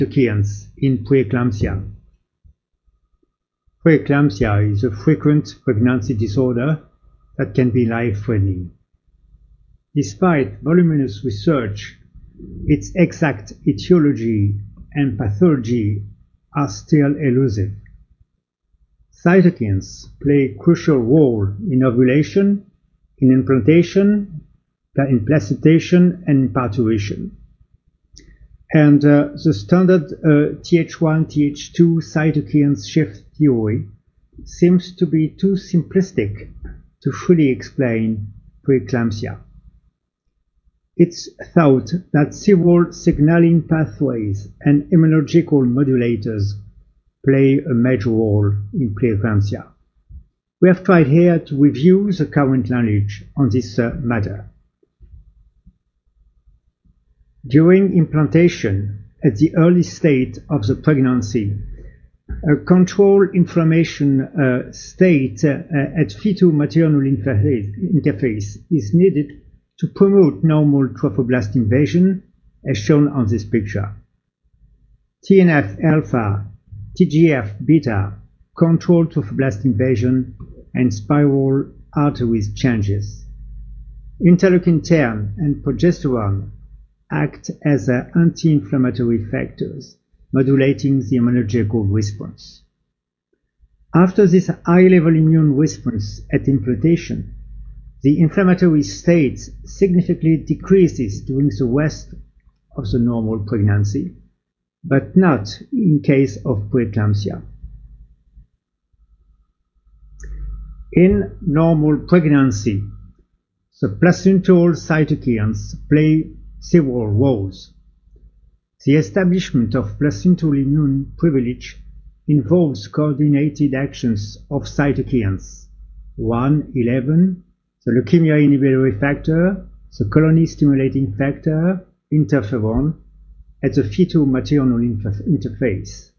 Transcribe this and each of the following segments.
cytokines in preeclampsia. Preeclampsia is a frequent pregnancy disorder that can be life-threatening. Despite voluminous research, its exact etiology and pathology are still elusive. Cytokines play a crucial role in ovulation, in implantation, in placentation, and in parturition. And the standard Th1, Th2 cytokines shift theory seems to be too simplistic to fully explain preeclampsia. It's thought that several signaling pathways and immunological modulators play a major role in preeclampsia. We have tried here to review the current knowledge on this matter. During implantation, at the early state of the pregnancy, a controlled inflammation state at fetal-maternal interface is needed to promote normal trophoblast invasion, as shown on this picture. TNF-alpha, TGF-beta control trophoblast invasion and spiral arteries changes. Interleukin-10 and progesterone act as anti-inflammatory factors, modulating the immunological response. After this high-level immune response at implantation, the inflammatory state significantly decreases during the rest of the normal pregnancy, but not in case of preeclampsia. In normal pregnancy, the placental cytokines play several roles. The establishment of placental immune privilege involves coordinated actions of cytokines 1, 11, the leukemia inhibitory factor, the colony stimulating factor, interferon, at the fetal-maternal interface.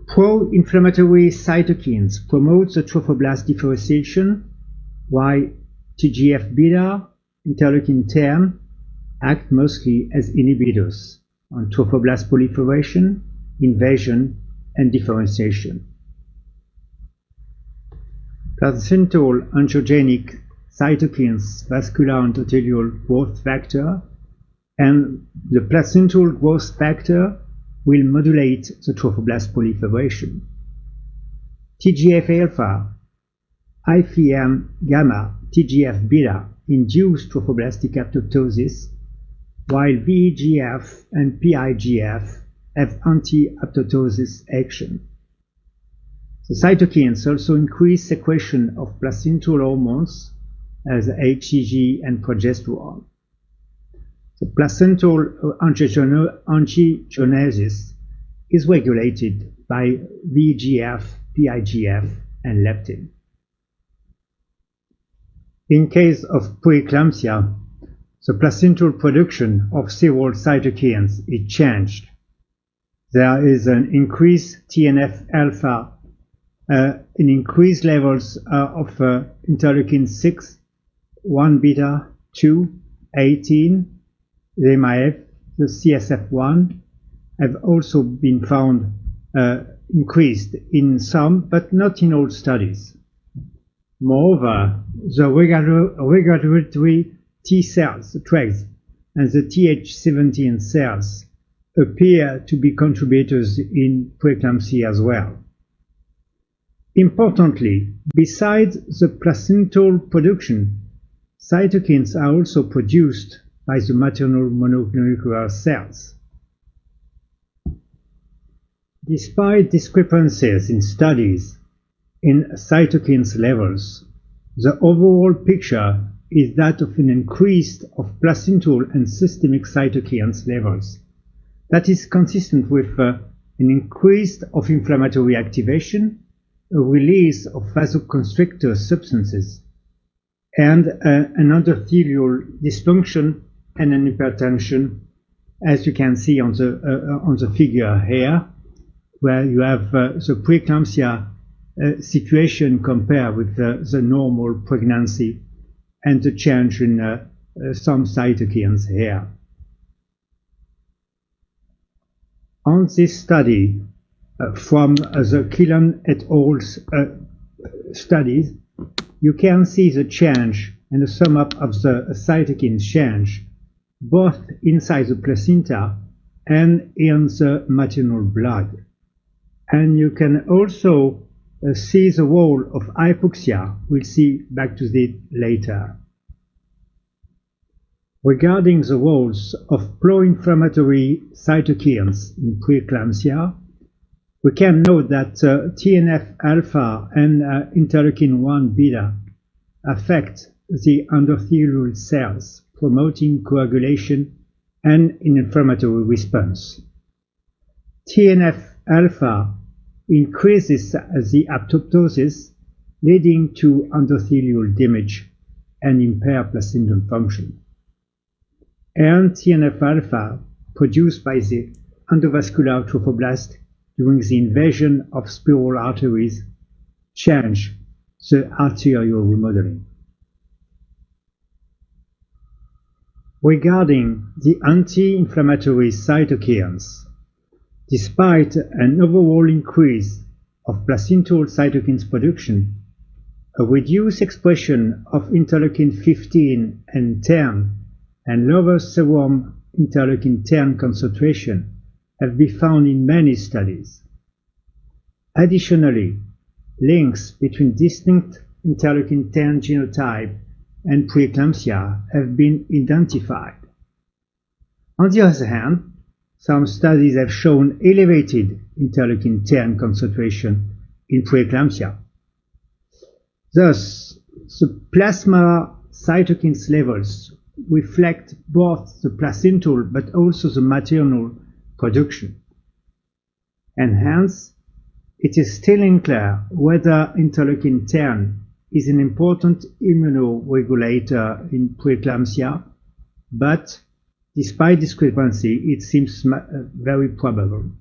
Pro-inflammatory cytokines promote the trophoblast differentiation, while TGF-beta, interleukin-10 act mostly as inhibitors on trophoblast proliferation, invasion, and differentiation. Placental angiogenic cytokines, vascular endothelial growth factor, and the placental growth factor will modulate the trophoblast proliferation. TGF-alpha, IFN-gamma, TGF-beta induce trophoblastic apoptosis, while VEGF and PIGF have anti-apoptosis action. The cytokines also increase secretion of placental hormones as HCG and progesterone. The placental angiogenesis is regulated by VEGF, PIGF, and leptin. In case of preeclampsia, the placental production of several cytokines is changed. There is an increased TNF-alpha, increased levels of interleukin-6, 1-beta, 2, 18, MIF, the CSF1 have also been found increased in some, but not in all studies. Moreover, the regulatory T cells, the Tregs, and the Th17 cells appear to be contributors in preeclampsia as well. Importantly, besides the placental production, cytokines are also produced by the maternal mononuclear cells. Despite discrepancies in studies in cytokines levels, the overall picture is that of an increase of placental and systemic cytokines levels. That is consistent with an increase of inflammatory activation, a release of vasoconstrictor substances, and an endothelial dysfunction and an hypertension, as you can see on the figure here, where you have the preeclampsia situation compared with the normal pregnancy and the change in some cytokines here. On this study, from the Killen et al. Studies, you can see the change and the sum up of the cytokine change both inside the placenta and in the maternal blood. And you can also see the role of hypoxia. We'll see back to this later. Regarding the roles of pro-inflammatory cytokines in preeclampsia, we can note that TNF-alpha and interleukin-1 beta affect the endothelial cells, promoting coagulation and an inflammatory response. TNF-alpha increases the apoptosis, leading to endothelial damage and impaired placental function. And TNF-alpha, produced by the endovascular trophoblast during the invasion of spiral arteries, change the arterial remodeling. Regarding the anti-inflammatory cytokines, despite an overall increase of placental cytokines production, a reduced expression of interleukin-15 and 10 and lower serum interleukin-10 concentration have been found in many studies. Additionally, links between distinct interleukin-10 genotype and preeclampsia have been identified. On the other hand, some studies have shown elevated interleukin-10 concentration in preeclampsia. Thus, the plasma cytokines levels reflect both the placental but also the maternal production. And hence, it is still unclear whether interleukin-10 is an important immunoregulator in preeclampsia, but despite discrepancy, it seems very probable.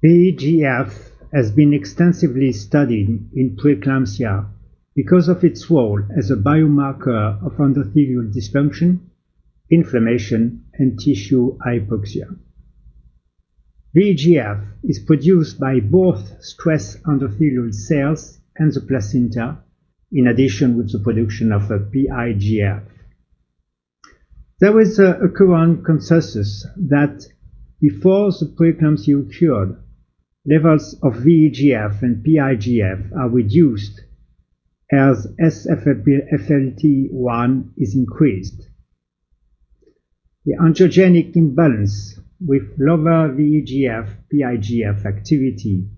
VEGF has been extensively studied in preeclampsia because of its role as a biomarker of endothelial dysfunction, inflammation, and tissue hypoxia. VEGF is produced by both stress endothelial cells and the placenta, in addition with the production of a PIGF. There is a current consensus that before the preeclampsia occurred, levels of VEGF and PIGF are reduced as SFLT1 is increased. The angiogenic imbalance with lower VEGF-PIGF activity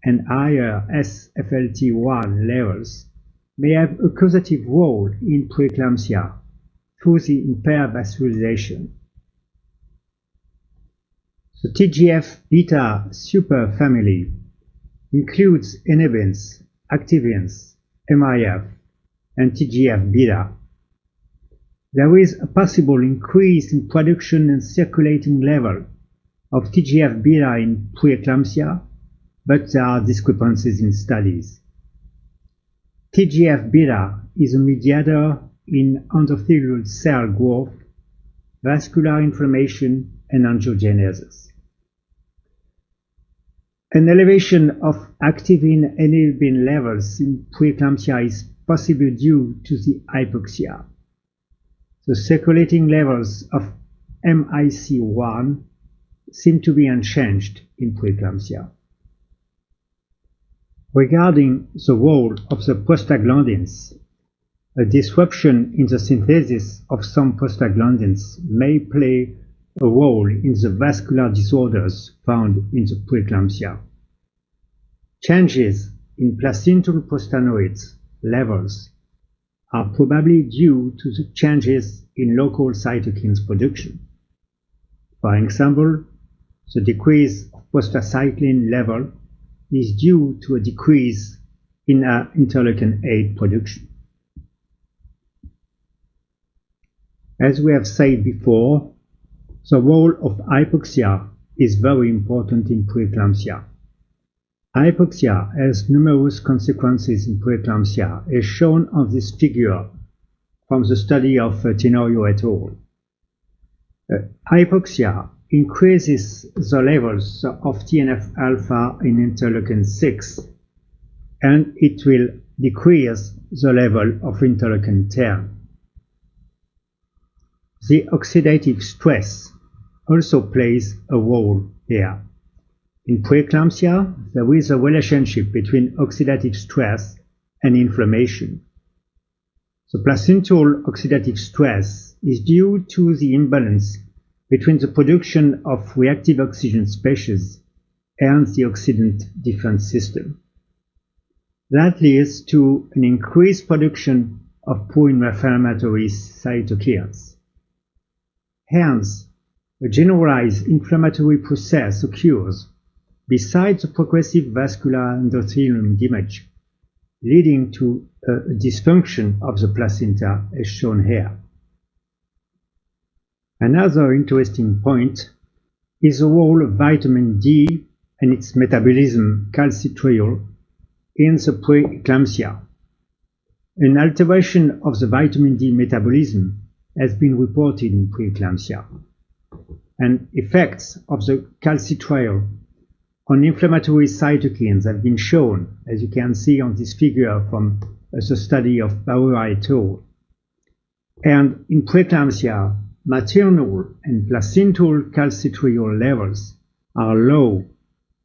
and higher SFLT1 levels may have a causative role in preeclampsia through the impaired vascularization. The TGF-beta superfamily includes inhibins, activins, MIF, and TGF-beta. There is a possible increase in production and circulating level of TGF-beta in preeclampsia, but there are discrepancies in studies. TGF-beta is a mediator in endothelial cell growth, vascular inflammation, and angiogenesis. An elevation of activin and inhibin levels in preeclampsia is possibly due to the hypoxia. The circulating levels of MIC1 seem to be unchanged in preeclampsia. Regarding the role of the prostaglandins, a disruption in the synthesis of some prostaglandins may play a role in the vascular disorders found in the preeclampsia. Changes in placental prostanoids levels are probably due to the changes in local cytokines production. For example, the decrease of prostacyclin level is due to a decrease in interleukin-8 production. As we have said before, the role of hypoxia is very important in preeclampsia. Hypoxia has numerous consequences in preeclampsia, as shown on this figure from the study of Tenorio et al. Hypoxia increases the levels of TNF-alpha in interleukin-6, and it will decrease the level of interleukin-10. The oxidative stress also plays a role here. In preeclampsia, there is a relationship between oxidative stress and inflammation. The placental oxidative stress is due to the imbalance between the production of reactive oxygen species and the oxidant defense system. That leads to an increased production of pro-inflammatory cytokines. Hence, a generalized inflammatory process occurs besides the progressive vascular endothelium damage, leading to a dysfunction of the placenta as shown here. Another interesting point is the role of vitamin D and its metabolism calcitriol in the preeclampsia. An alteration of the vitamin D metabolism has been reported in preeclampsia, and effects of the calcitriol on inflammatory cytokines have been shown, as you can see on this figure from the study of Bauer et al. And in preeclampsia, maternal and placental calcitriol levels are low,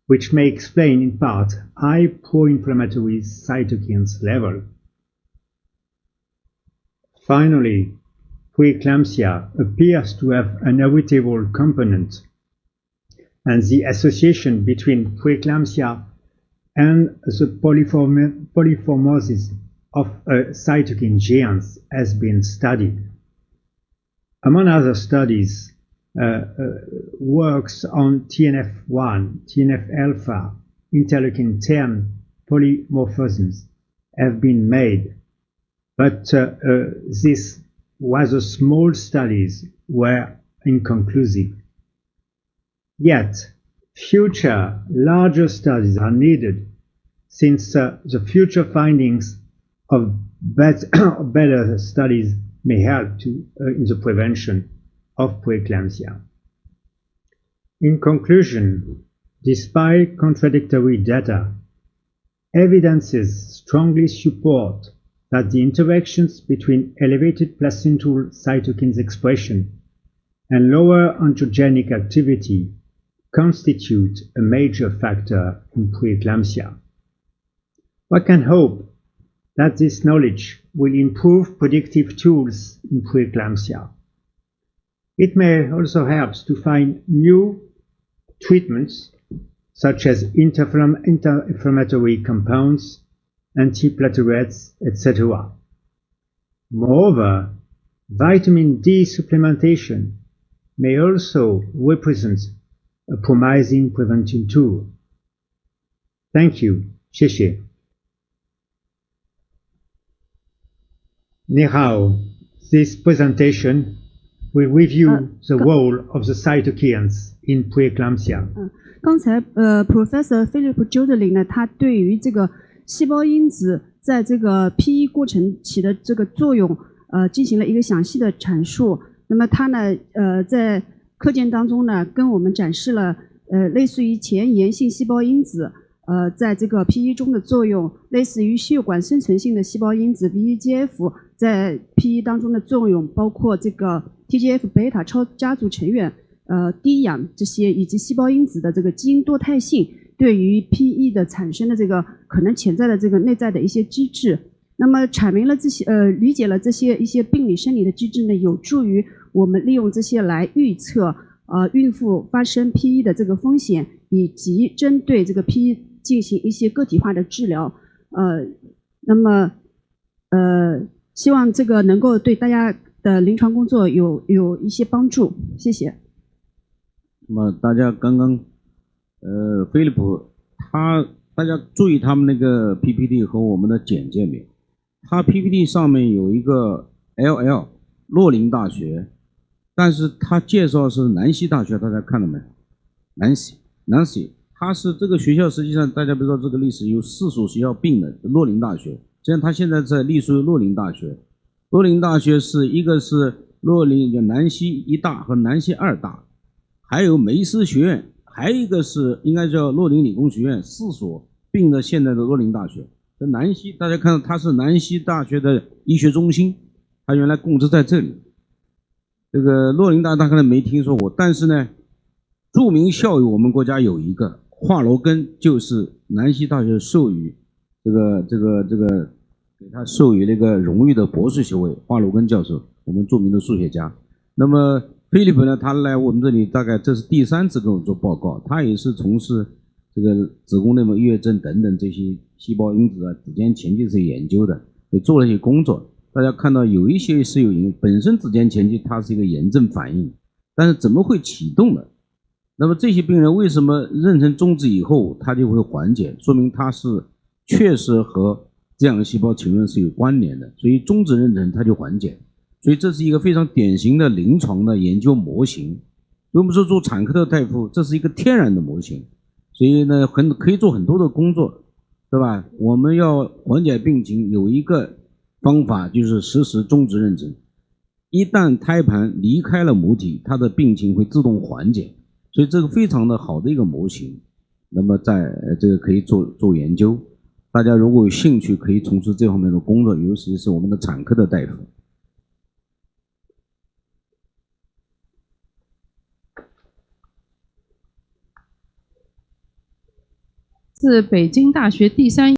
which may explain in part high pro-inflammatory cytokines level. Finally, preeclampsia appears to have an heritable component, and the association between preeclampsia and the polymorphism of cytokine genes has been studied. Among other studies, works on TNF1, TNF-alpha, interleukin-10 polymorphisms have been made, but these rather small studies were inconclusive. Yet, future larger studies are needed, since the future findings of better studies may help in the prevention of preeclampsia. In conclusion, despite contradictory data, evidences strongly support that the interactions between elevated placental cytokines expression and lower oncogenic activity constitute a major factor in preeclampsia. One can hope that this knowledge will improve predictive tools in preeclampsia. It may also help to find new treatments such as anti-inflammatory compounds, antiplatelets, etc. Moreover, vitamin D supplementation may also represent a promising prevention tool. Thank you. 谢谢。你好, this presentation will review the role of the cytokines in preeclampsia. 刚才Professor Phillip Jodeling 呢，他对于这个细胞因子在这个 PE 过程起的这个作用，进行了一个详细的阐述。那么他呢，在课件当中呢，跟我们展示了类似于前沿性细胞因子在这个 PE 中的作用，类似于血管生成性的细胞因子 VEGF 在 PE 当中的作用，包括这个 TGF 贝塔超家族成员低氧这些，以及细胞因子的这个基因多态性对于 PE 的产生的这个可能潜在的这个内在的一些机制。那么阐明了这些理解了这些一些病理生理的机制呢，有助于我们利用这些来预测孕妇发生 PE 的这个风险，以及针对这个 PE 进行一些个体化的治疗。那么希望这个能够对大家的临床工作有一些帮助，谢谢。那么大家刚刚菲利普大家注意他们那个 PPT 和我们的简介没有？他 PPT 上面有一个 LL 洛林大学，但是他介绍是南希大学，大家看到没有？南希，他是这个学校，实际上大家不知道这个历史有4所学校并的洛林大学，这样他现在在隶属于洛林大学。洛林大学是一个是洛林叫南溪1大和南溪2大，还有梅斯学院，还有一个是应该叫洛林理工学院，4所并了现在的洛林大学。这南溪大家看到它是南溪大学的医学中心，它原来供职在这里。这个洛林大家可能没听说过，但是呢，著名校友我们国家有一个华罗庚，就是南溪大学授予这个给他授予那个荣誉的博士学位，华罗庚教授，我们著名的数学家。那么菲利普呢，他来我们这里大概这是第3次跟我做报告，他也是从事这个子宫内膜异位症等等这些细胞因子啊、子间前期是研究的，也做了一些工作。大家看到有一些是本身子间前期它是一个炎症反应，但是怎么会启动的？那么这些病人为什么妊娠终止以后它就会缓解？说明它是确实和这样的细胞浸润是有关联的，所以终止妊娠它就缓解。所以这是一个非常典型的临床的研究模型。我们说做产科的大夫，这是一个天然的模型，所以呢可以做很多的工作，对吧？我们要缓解病情，有一个方法就是实时终止妊娠。一旦胎盘离开了母体，它的病情会自动缓解，所以这个非常的好的一个模型。那么在这个可以做研究，大家如果有兴趣，可以从事这方面的工作，尤其是我们的产科的大夫。自北京大学第3